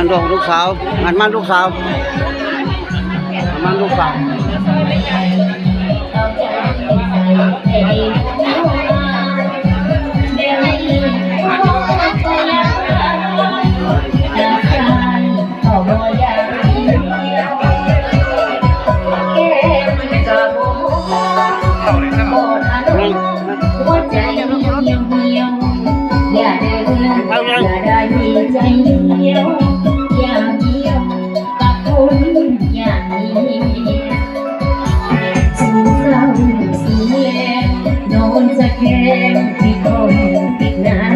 มันดองลูกสาวมันลูกสาวมันลูกสาวอย่าได้มีใจเดียวอย่าเดียวกับคนอย่างนี้สิ่งเศร้าสิ่งแย่โดนสะแกงที่คนติดหนา